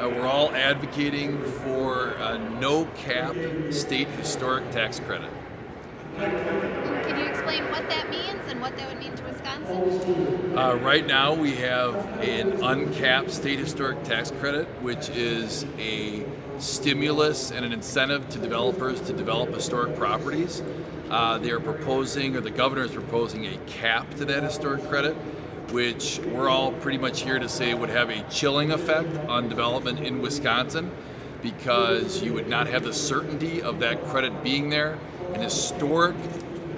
we're all advocating for a no-cap state historic tax credit. Can you explain what that means and what that would mean to Wisconsin? Right now we have an uncapped state historic tax credit, which is a stimulus and an incentive to developers to develop historic properties. They are proposing, or the governor is proposing, a cap to that historic credit, which we're all pretty much here to say would have a chilling effect on development in Wisconsin, because you would not have the certainty of that credit being there, and historic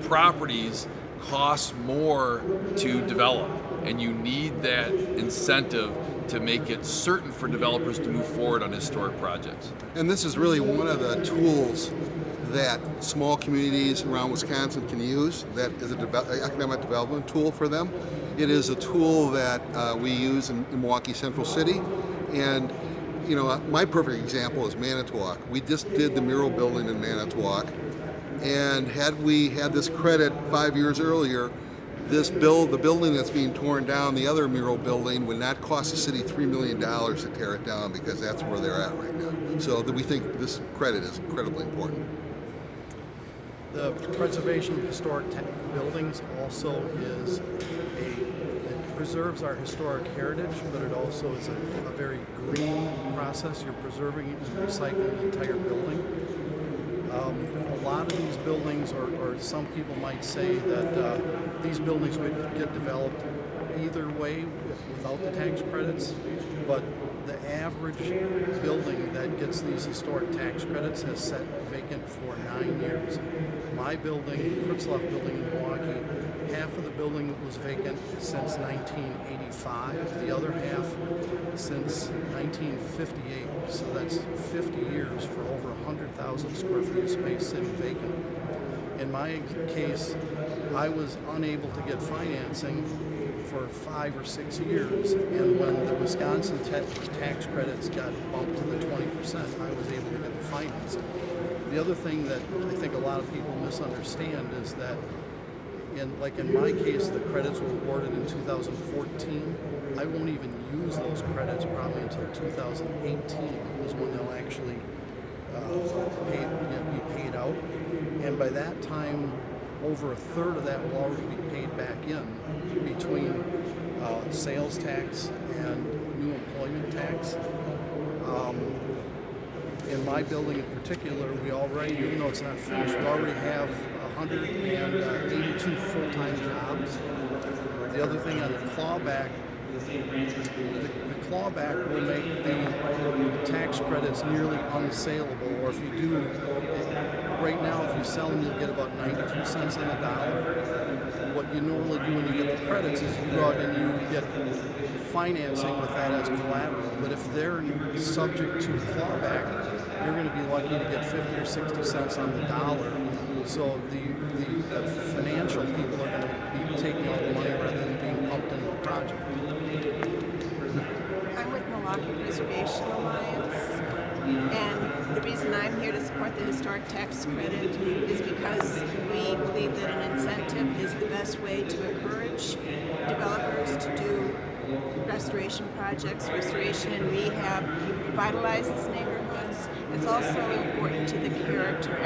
properties cost more to develop, and you need that incentive to make it certain for developers to move forward on historic projects. And this is really one of the tools that small communities around Wisconsin can use that is an economic development tool for them. It is a tool that we use in Milwaukee Central City. And you know, my perfect example is Manitowoc. We just did the mural building in Manitowoc, and had we had this credit 5 years earlier, the building that's being torn down, the other mural building, would not cost the city $3 million to tear it down, because that's where they're at right now. So we think this credit is incredibly important. The preservation of historic buildings also is it preserves our historic heritage, but it also is a very green process. You're preserving and recycling the entire building. A lot of these buildings, or some people might say that these buildings would get developed either way without the tax credits, but the average building that gets these historic tax credits has sat vacant for 9 years. My building, the Pritzloff building in Milwaukee, half of the building was vacant since 1985, the other half since 1958. So that's 50 years for over 100,000 square feet of space sitting vacant. In my case, I was unable to get financing for 5 or 6 years, and when the Wisconsin tax credits got bumped to the 20%, I was able to get the financing. The other thing that I think a lot of people misunderstand is that in my case, the credits were awarded in 2014. I won't even use those credits probably until 2018 is when they'll actually be paid out. And by that time, over a third of that will already be paid back in between sales tax and new employment tax. In my building in particular, we already, even though it's not finished, we already have 182 full-time jobs. The other thing on the clawback, the clawback will make the tax credits nearly unsaleable, or if you do, right now if you sell them, you'll get about 92 cents on the dollar. What you normally do when you get the credits is you go out and you get financing with that as collateral, but if they're subject to clawback, you're going to be lucky to get 50 or 60 cents on the dollar. So the financial people are going to be taking all the money rather than being pumped into the project. I'm with Milwaukee Preservation Alliance, and the reason I'm here to support the historic tax credit is because we believe that an incentive is the best way to encourage developers to do restoration projects, restoration and rehab, revitalizes neighborhoods. It's also important to the character,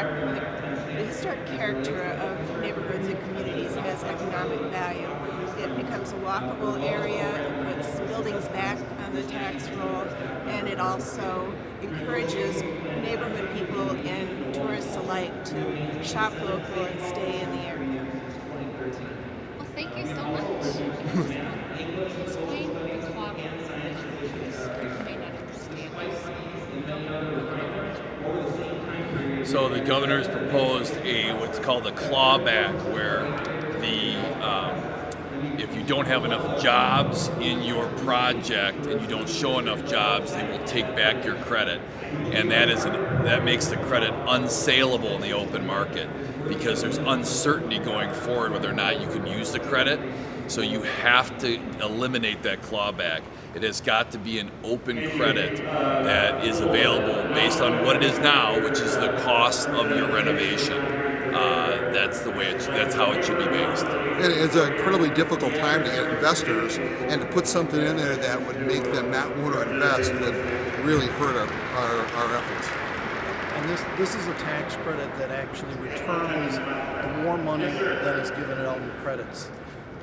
the historic character of neighborhoods and communities has economic value. It becomes a walkable area, it puts buildings back on the tax roll, and it also encourages neighborhood people and tourists alike to shop local and stay in the area. Well, thank you so much. Explain the clawback provision, because people may not understand. So the governor's proposed what's called a clawback, where if you don't have enough jobs in your project and you don't show enough jobs, they will take back your credit, and that makes the credit unsaleable in the open market, because there's uncertainty going forward whether or not you can use the credit. So you have to eliminate that clawback. It has got to be an open credit that is available based on what it is now, which is the cost of your renovation. That's how it should be based. And it's an incredibly difficult time to get investors, and to put something in there that would make them not want to invest would really hurt our efforts. And this is a tax credit that actually returns more money than is given out in credits.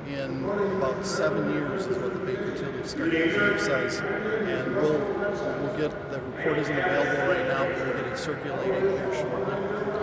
In about 7 years is what the Baker Tilly study I believe says, and we'll get, the report isn't available right now, but we'll get it circulating here shortly.